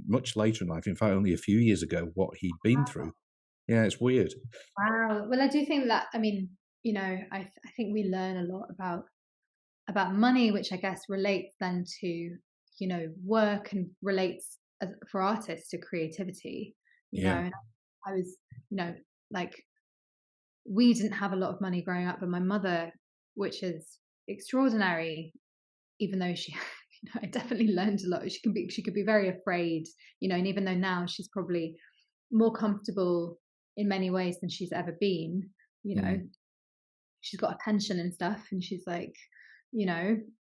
[SPEAKER 1] much later in life. In fact, only a few years ago, what he'd been through. Yeah, it's weird.
[SPEAKER 2] Wow. Well, I do think that, I mean, I think we learn a lot about money, which I guess relates then to, work, and relates for artists to creativity,
[SPEAKER 1] Yeah,
[SPEAKER 2] and I was, you know, like, we didn't have a lot of money growing up, but my mother, which is extraordinary, even though she, I definitely learned a lot. She could be very afraid, and even though now she's probably more comfortable in many ways than she's ever been, you know,
[SPEAKER 1] mm,
[SPEAKER 2] she's got a pension and stuff, and she's like,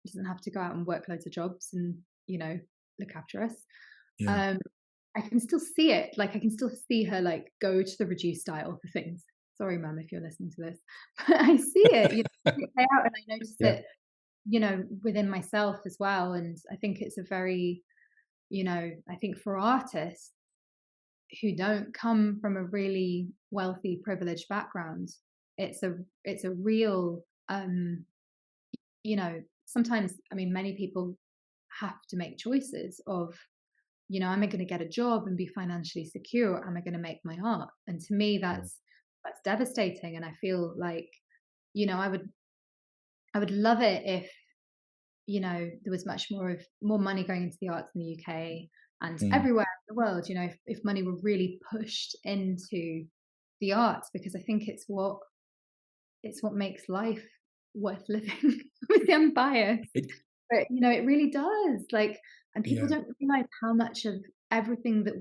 [SPEAKER 2] doesn't have to go out and work loads of jobs and, look after us.
[SPEAKER 1] yeah,
[SPEAKER 2] Um, I can still see it. Like, I can still see her like go to the reduced style for things. Sorry, mum, if you're listening to this, but I see it, play out, and I notice
[SPEAKER 1] yeah,
[SPEAKER 2] it, within myself as well. And I think it's a very, I think for artists who don't come from a really wealthy, privileged background, it's a real, sometimes, I mean, many people have to make choices of, am I going to get a job and be financially secure, or am I going to make my art? And to me,
[SPEAKER 1] yeah,
[SPEAKER 2] that's devastating. And I feel like, I would love it if, there was much more money going into the arts in the UK and
[SPEAKER 1] mm,
[SPEAKER 2] everywhere in the world, if money were really pushed into the arts, because I think it's what makes life worth living. With the unbiased,
[SPEAKER 1] it,
[SPEAKER 2] but it really does. Like, and people
[SPEAKER 1] yeah,
[SPEAKER 2] don't realize how much of everything that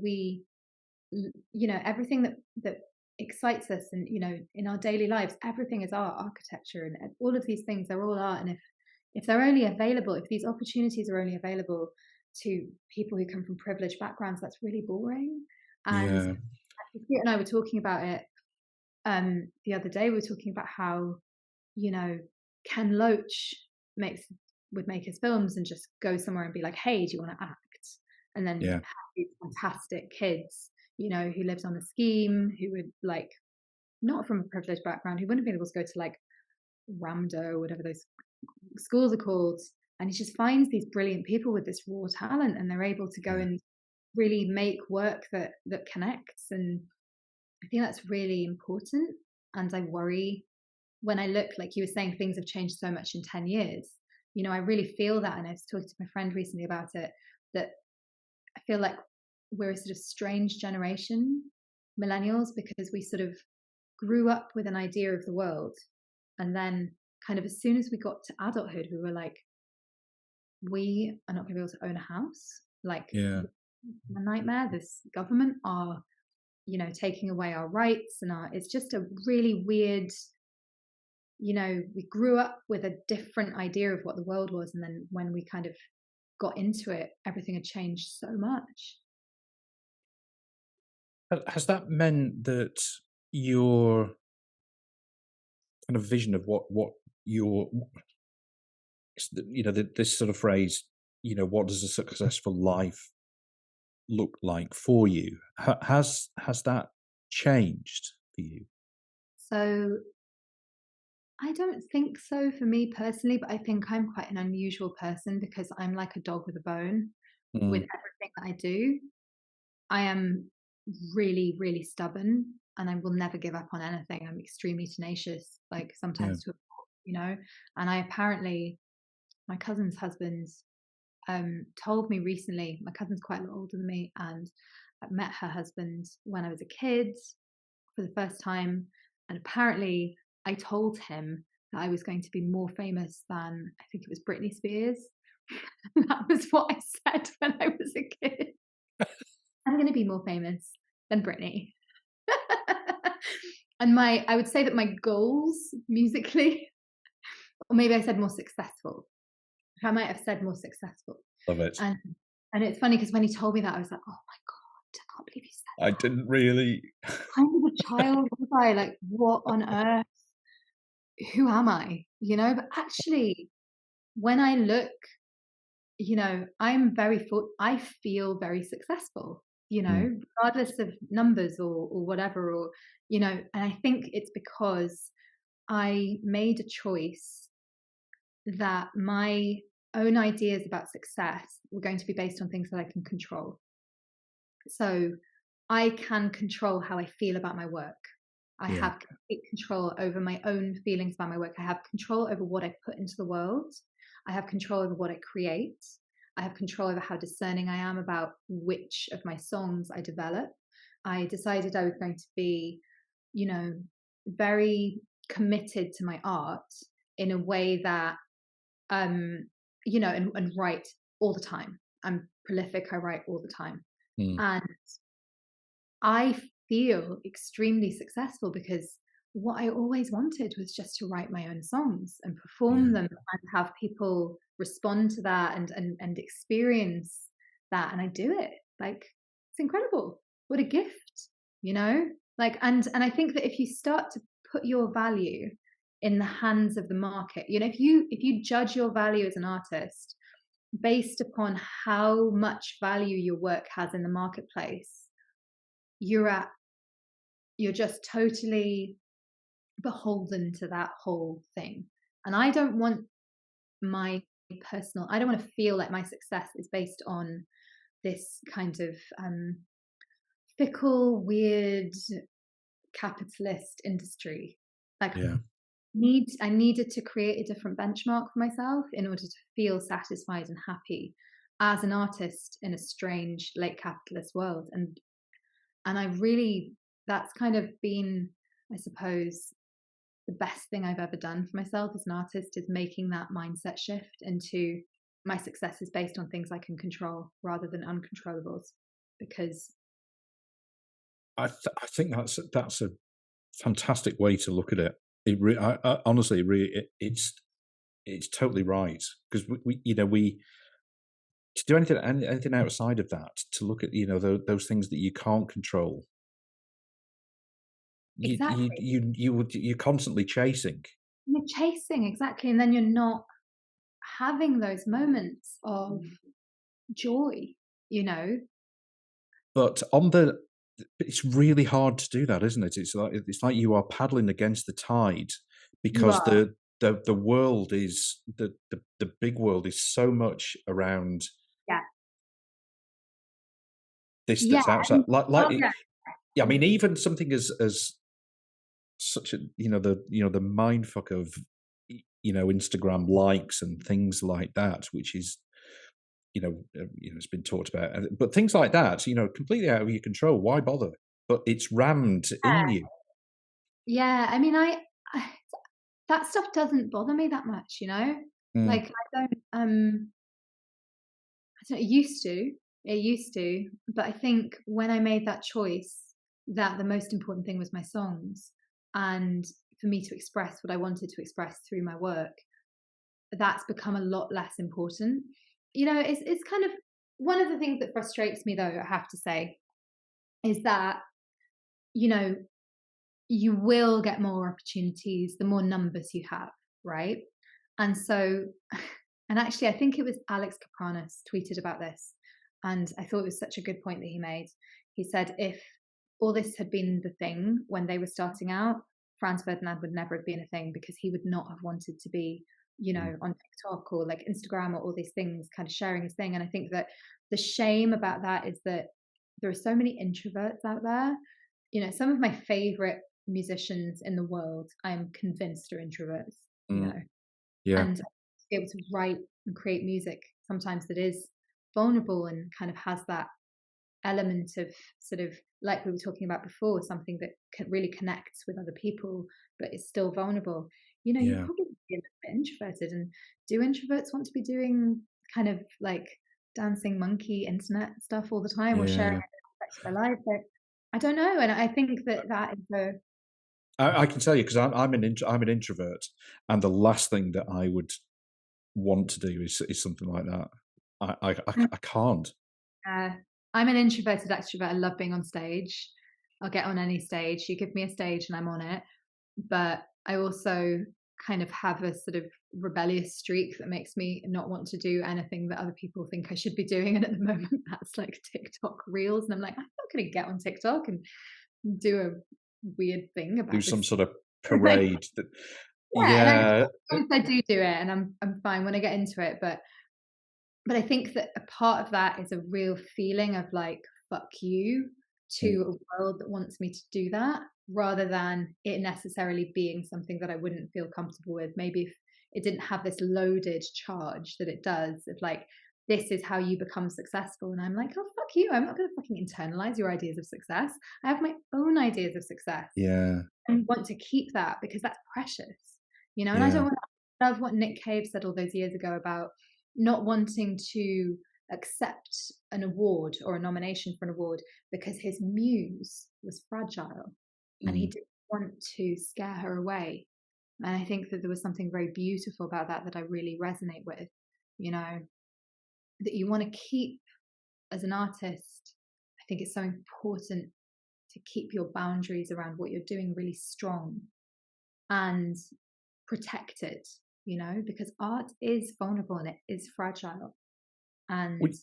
[SPEAKER 2] everything that excites us, and in our daily lives, everything is art, architecture, and all of these things, they're all art. And if they're only available, if these opportunities are only available to people who come from privileged backgrounds, that's really boring. And
[SPEAKER 1] yeah,
[SPEAKER 2] Stuart and I were talking about it the other day. We were talking about how, you know, Ken Loach would make his films and just go somewhere and be like, "Hey, do you want to act?" And then
[SPEAKER 1] yeah,
[SPEAKER 2] have these fantastic kids, who lived on a scheme, who would, like, not from a privileged background, who wouldn't be able to go to like Ramda or whatever those schools are called. And he just finds these brilliant people with this raw talent, and they're able to go
[SPEAKER 1] yeah,
[SPEAKER 2] and really make work that connects. And I think that's really important. And I worry when I look, like you were saying, things have changed so much in 10 years. I really feel that. And I was talking to my friend recently about it, that I feel like we're a sort of strange generation, millennials, because we sort of grew up with an idea of the world, and then kind of as soon as we got to adulthood, we were like, we are not going to be able to own a house. Like,
[SPEAKER 1] Yeah.
[SPEAKER 2] a nightmare. This government are, taking away our rights, and it's just a really weird, we grew up with a different idea of what the world was. And then when we kind of got into it, everything had changed so much.
[SPEAKER 1] Has that meant that your kind of vision of what your, this sort of phrase, what does a successful life look like for you? Has that changed for you?
[SPEAKER 2] So I don't think so for me personally, but I think I'm quite an unusual person because I'm like a dog with a bone with
[SPEAKER 1] Mm,
[SPEAKER 2] everything that I do. I am really, really stubborn and I will never give up on anything. I'm extremely tenacious, like
[SPEAKER 1] yeah.
[SPEAKER 2] sometimes to a fault, And I apparently, my cousin's husband told me recently, my cousin's quite a lot older than me, and I met her husband when I was a kid for the first time. And apparently, I told him that I was going to be more famous than, I think it was Britney Spears. That was what I said when I was a kid. I'm going to be more famous than Britney. And I would say that my goals musically, or maybe I said more successful. I might have said more successful.
[SPEAKER 1] Love it.
[SPEAKER 2] And and it's funny because when he told me that, I was like, oh my God, I can't believe you said
[SPEAKER 1] I didn't really.
[SPEAKER 2] that. Kind of a child was I? Like, what on earth? Who am I? But actually, when I look, I feel very successful,
[SPEAKER 1] Mm,
[SPEAKER 2] regardless of numbers or whatever, and I think it's because I made a choice that my own ideas about success were going to be based on things that I can control. So I can control how I feel about my work. I
[SPEAKER 1] yeah.
[SPEAKER 2] have complete control over my own feelings about my work. I have control over what I put into the world. I have control over what I create. I have control over how discerning I am about which of my songs I develop. I decided I was going to be, you know, very committed to my art in a way that, um, and write all the time. I'm prolific. I write all the time.
[SPEAKER 1] Mm,
[SPEAKER 2] And I feel extremely successful because what I always wanted was just to write my own songs and perform
[SPEAKER 1] yeah.
[SPEAKER 2] them and have people respond to that and experience that. And I do it. Like, it's incredible. What a gift, you know? Like, and I think that if you start to put your value in the hands of the market, if you judge your value as an artist based upon how much value your work has in the marketplace, you're at you're just totally beholden to that whole thing. And my I don't want to feel like my success is based on this kind of fickle, weird capitalist industry. Like,
[SPEAKER 1] Yeah.
[SPEAKER 2] I needed to create a different benchmark for myself in order to feel satisfied and happy as an artist in a strange late capitalist world. And I really, that's kind of been, I suppose, the best thing I've ever done for myself as an artist, is making that mindset shift into my success is based on things I can control rather than uncontrollables. Because
[SPEAKER 1] I think that's a fantastic way to look at it. I honestly, it's totally right, because we to do anything outside of that, to look at those things that you can't control.
[SPEAKER 2] exactly,
[SPEAKER 1] You're constantly chasing.
[SPEAKER 2] you're chasing, exactly, and then you're not having those moments of joy, you know?
[SPEAKER 1] But it's really hard to do that, isn't it? It's like you are paddling against the tide,
[SPEAKER 2] You
[SPEAKER 1] because
[SPEAKER 2] are.
[SPEAKER 1] the world is the big world is so much around
[SPEAKER 2] Yeah.
[SPEAKER 1] this
[SPEAKER 2] Yeah.
[SPEAKER 1] that's outside.
[SPEAKER 2] Oh, yeah.
[SPEAKER 1] Yeah, I mean, even something as such a the mind fuck of Instagram likes and things like that, which is it's been talked about, but things like that, completely out of your control. Why bother? But it's rammed in you.
[SPEAKER 2] Yeah, I mean, I that stuff doesn't bother me that much, you know?
[SPEAKER 1] Mm,
[SPEAKER 2] Like, I don't know, it used to, but I think when I made that choice that the most important thing was my songs and for me to express what I wanted to express through my work, that's become a lot less important. You know, it's kind of one of the things that frustrates me, though, I have to say, is that, you know, you will get more opportunities the more numbers you have, right? And so, and actually, I think it was Alex Kapranos tweeted about this, and I thought it was such a good point that he made. He said, if all this had been the thing when they were starting out, Franz Ferdinand would never have been a thing because he would not have wanted to be, you
[SPEAKER 1] mm,
[SPEAKER 2] know, on TikTok or like Instagram or all these things, kind of sharing his thing. And I think that the shame about that is that there are so many introverts out there. You know, some of my favorite musicians in the world, I'm convinced are introverts, you
[SPEAKER 1] mm,
[SPEAKER 2] know,
[SPEAKER 1] yeah,
[SPEAKER 2] and to be able to write and create music sometimes that is vulnerable and kind of has that element of sort of like we were talking about before, something that really connects with other people but is still vulnerable. You know, you
[SPEAKER 1] yeah,
[SPEAKER 2] probably be a little bit introverted. And do introverts want to be doing kind of like dancing monkey internet stuff all the time or sharing
[SPEAKER 1] yeah.
[SPEAKER 2] aspects of their life? But I don't know, and I think that that is a
[SPEAKER 1] I can tell you because I'm an introvert, and the last thing that I would want to do is something like that. I can't.
[SPEAKER 2] uh, I'm an introverted extrovert. I love being on stage. I'll get on any stage. You give me a stage and I'm on it. But I also kind of have a sort of rebellious streak that makes me not want to do anything that other people think I should be doing. And at the moment, that's like TikTok reels. And I'm like, I'm not going to get on TikTok and do a weird thing
[SPEAKER 1] Do
[SPEAKER 2] about
[SPEAKER 1] some
[SPEAKER 2] this.
[SPEAKER 1] sort of
[SPEAKER 2] Like,
[SPEAKER 1] parade that
[SPEAKER 2] yeah, and
[SPEAKER 1] yeah,
[SPEAKER 2] sometimes I do it, and I'm fine when I get into it. But I think that a part of that is a real feeling of like, fuck you to
[SPEAKER 1] mm,
[SPEAKER 2] a world that wants me to do that, rather than it necessarily being something that I wouldn't feel comfortable with. Maybe if it didn't have this loaded charge that it does of like, this is how you become successful. And I'm like, oh, fuck you. I'm not going to fucking internalize your ideas of success. I have my own ideas of success
[SPEAKER 1] yeah,
[SPEAKER 2] and want to keep that because that's precious, you know. And I don't
[SPEAKER 1] yeah,
[SPEAKER 2] want to love what Nick Cave said all those years ago about not wanting to accept an award or a nomination for an award because his muse was fragile and he
[SPEAKER 1] mm,
[SPEAKER 2] didn't want to scare her away. And I think that there was something very beautiful about that that I really resonate with, you know, that you want to keep as an artist. I think it's so important to keep your boundaries around what you're doing really strong and protected, you know, because art is vulnerable and it is fragile. And
[SPEAKER 1] we,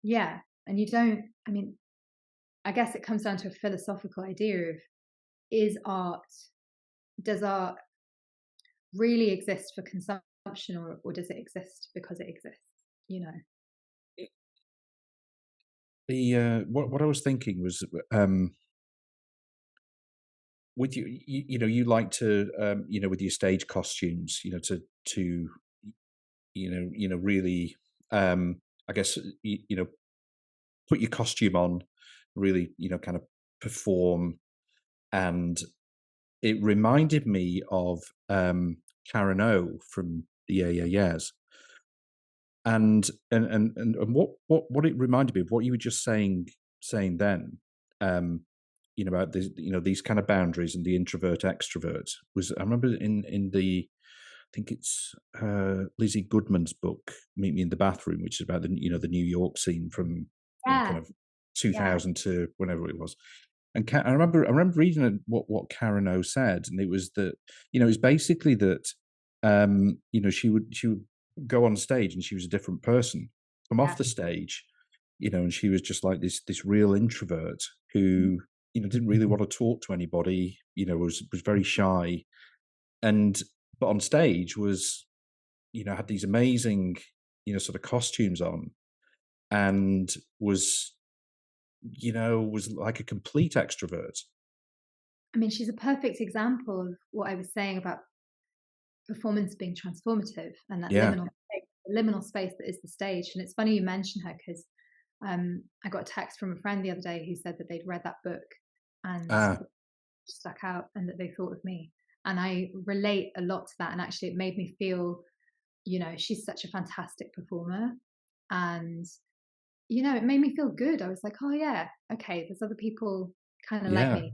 [SPEAKER 2] yeah, and you don't, I mean, I guess it comes down to a philosophical idea of is art, does art really exist for consumption or does it exist because it exists, you know?
[SPEAKER 1] the what I was thinking was with you know you like to you know with your stage costumes you know to you know really I guess you know put your costume on, really you know kind of perform, and it reminded me of Karen O from the Yeah Yeah Yeahs. And what it reminded me of what you were just saying then, you know about the you know these kind of boundaries and the introvert extrovert was I remember in the I think it's Lizzie Goodman's book Meet Me in the Bathroom, which is about the you know the New York scene from you know kind
[SPEAKER 2] Yeah,
[SPEAKER 1] of
[SPEAKER 2] yeah,
[SPEAKER 1] 2000 to whenever it was. And I remember reading what Karen O said, and it was that you know it's basically that you know she would go on stage and she was a different person, come off
[SPEAKER 2] yeah.
[SPEAKER 1] the stage, you know, and she was just like this real introvert
[SPEAKER 2] Mhm.
[SPEAKER 1] who you know didn't really want to talk to anybody, you know, was very shy, and but on stage was you know had these amazing you know sort of costumes on, and was you know was like a complete extrovert.
[SPEAKER 2] I mean, she's a perfect example of what I was saying about performance being transformative and that
[SPEAKER 1] Yeah.
[SPEAKER 2] liminal space that is the stage. And it's funny you mention her because I got a text from a friend the other day who said that they'd read that book and
[SPEAKER 1] Ah.
[SPEAKER 2] stuck out and that they thought of me. And I relate a lot to that. And actually, it made me feel, she's such a fantastic performer. And, it made me feel good. I was like, oh, yeah, okay, there's other people kind of like
[SPEAKER 1] Yeah.
[SPEAKER 2] me.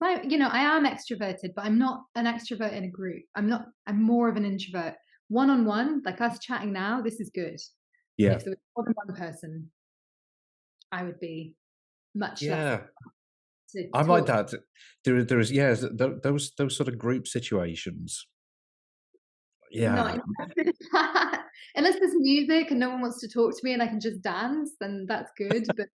[SPEAKER 2] I am extroverted, but I'm not an extrovert in a group. I'm more of an introvert. One-on-one, like us chatting now, this is good.
[SPEAKER 1] Yeah.
[SPEAKER 2] If there was more than one person, I would be much less
[SPEAKER 1] Yeah.
[SPEAKER 2] to
[SPEAKER 1] I'm like
[SPEAKER 2] talk.
[SPEAKER 1] that. There is, yeah, those sort of group situations.
[SPEAKER 2] Not
[SPEAKER 1] Yeah.
[SPEAKER 2] interested in that. Unless there's music and no one wants to talk to me and I can just dance, then that's good. But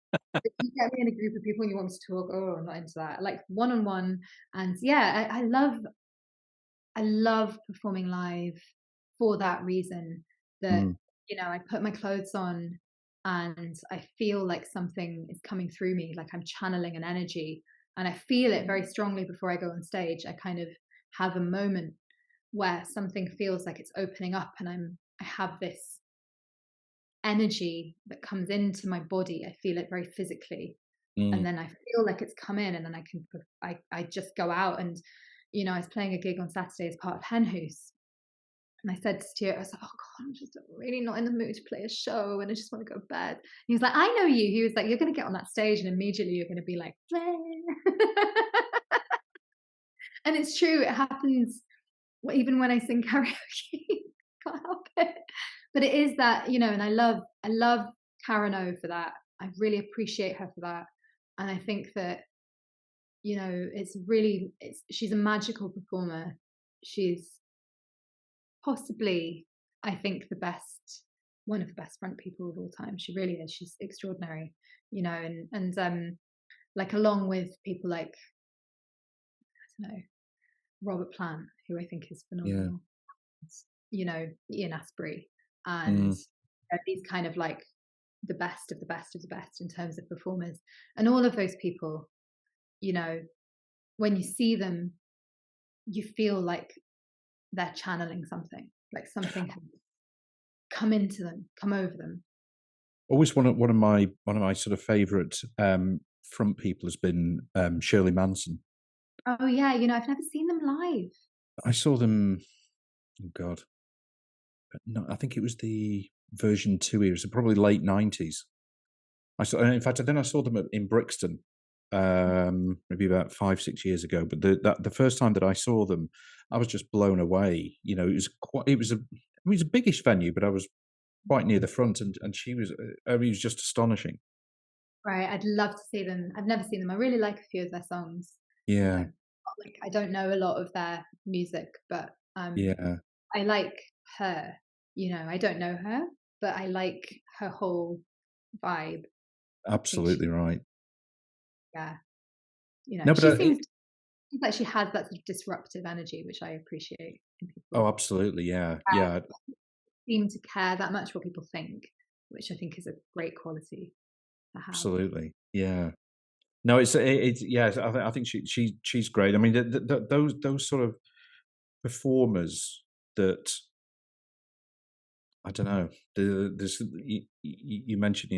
[SPEAKER 2] if you get me in a group of people and you want me to talk, oh, I'm not into that. I like one-on-one. And yeah, I love performing live for that reason, that,
[SPEAKER 1] Mm,
[SPEAKER 2] I put my clothes on and I feel like something is coming through me, like I'm channeling an energy, and I feel it very strongly before I go on stage. I kind of have a moment where something feels like it's opening up, and I have this energy that comes into my body. I feel it very physically, and
[SPEAKER 1] mm.
[SPEAKER 2] then I feel like it's come in, and then I just go out. And I was playing a gig on Saturday as part of Hen Hoose, and I said to Stuart, I was like, oh God, I'm just really not in the mood to play a show and I just want to go to bed. And he was like, I know you. He was like, you're going to get on that stage and immediately you're going to be like, and it's true. It happens even when I sing karaoke. Can't help it. But it is that, and I love Karen O for that. I really appreciate her for that. And I think that, she's a magical performer. She's possibly, I think, one of the best front people of all time. She really is. She's extraordinary, and like, along with people like, I don't know, Robert Plant, who I think is
[SPEAKER 1] Yeah.
[SPEAKER 2] phenomenal, Ian Asprey, and
[SPEAKER 1] Mm.
[SPEAKER 2] these kind of like the best of the best of the best in terms of performers. And all of those people, when you see them, you feel like they're channeling something, like something has come into them, come over them.
[SPEAKER 1] Always one of my sort of favorite front people has been Shirley Manson.
[SPEAKER 2] Oh yeah, I've never seen them live.
[SPEAKER 1] I saw them. Oh God, no, I think it was the version 2 era, so probably late 90s. I saw, in fact, then I saw them in Brixton, maybe about 5-6 years ago. But the first time that I saw them, I was just blown away. It was a biggish venue, but I was quite near the front, and she was, it was just astonishing.
[SPEAKER 2] Right, I'd love to see them. I've never seen them. I really like a few of their songs.
[SPEAKER 1] Yeah,
[SPEAKER 2] Like, I don't know a lot of their music, but
[SPEAKER 1] yeah,
[SPEAKER 2] I like her. I don't know her, but I like her whole vibe. I think
[SPEAKER 1] absolutely right.
[SPEAKER 2] yeah,
[SPEAKER 1] No, but
[SPEAKER 2] she seems like she has that sort of disruptive energy, which I appreciate in
[SPEAKER 1] oh,
[SPEAKER 2] people.
[SPEAKER 1] absolutely, yeah, yeah,
[SPEAKER 2] Seem to care that much what people think, which I think is a great quality to have.
[SPEAKER 1] absolutely, yeah. No, it's yeah. I think she's great. I mean, those sort of performers that, I don't know. There's you mentioned,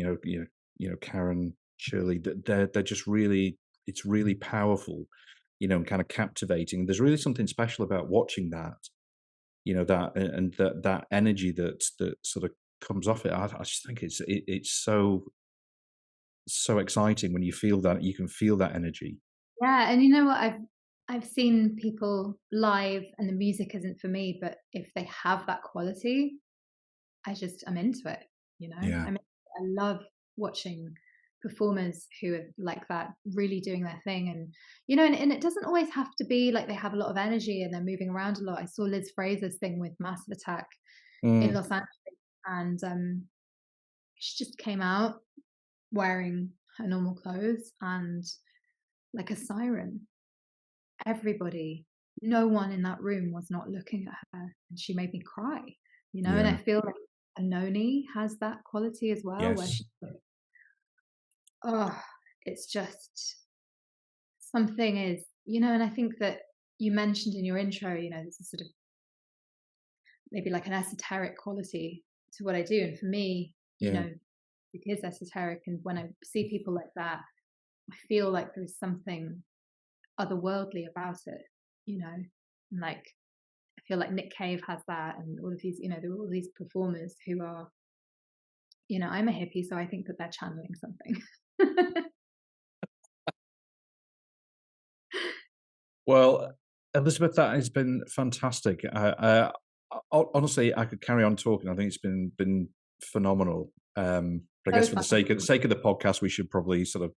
[SPEAKER 1] Karen, Shirley. That they're just really, it's really powerful, and kind of captivating. There's really something special about watching that, that, and that energy that sort of comes off it. I just think it's so exciting when you feel that, you can feel that energy.
[SPEAKER 2] Yeah, and you know what? I've seen people live and the music isn't for me, but if they have that quality, I'm into it,
[SPEAKER 1] Yeah,
[SPEAKER 2] I mean, I love watching performers who are like that, really doing their thing. And and it doesn't always have to be like they have a lot of energy and they're moving around a lot. I saw Liz Fraser's thing with Massive Attack in
[SPEAKER 1] mm,
[SPEAKER 2] Los Angeles, and she just came out wearing her normal clothes and like a siren. Everybody, no one in that room was not looking at her, and she made me cry. And I
[SPEAKER 1] yeah,
[SPEAKER 2] feel like Anoni has that quality as well, where
[SPEAKER 1] yes,
[SPEAKER 2] she's like, oh, it's just something is, and I think that you mentioned in your intro, there's a sort of maybe like an esoteric quality to what I do. And for me,
[SPEAKER 1] yeah,
[SPEAKER 2] it is esoteric. And when I see people like that, I feel like there's something otherworldly about it, and like I feel like Nick Cave has that, and all of these, there are all these performers who are, I'm a hippie, so I think that they're channeling something.
[SPEAKER 1] Well, Elisabeth, that has been fantastic. Honestly, I could carry on talking. I think it's been phenomenal. But I guess for the sake of the podcast, we should probably sort of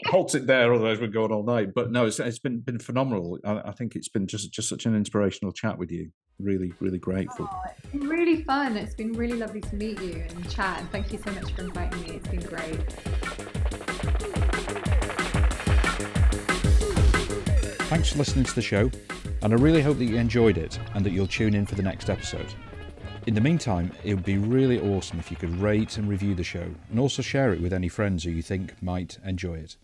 [SPEAKER 1] halt it there, otherwise we're going all night. But no, it's been phenomenal. I think it's been just such an inspirational chat with you. Really, really grateful.
[SPEAKER 2] Oh, it's been really fun. It's been really lovely to meet you and chat. And thank you so much for inviting me. It's been great.
[SPEAKER 1] Thanks for listening to the show, and I really hope that you enjoyed it and that you'll tune in for the next episode. In the meantime, it would be really awesome if you could rate and review the show, and also share it with any friends who you think might enjoy it.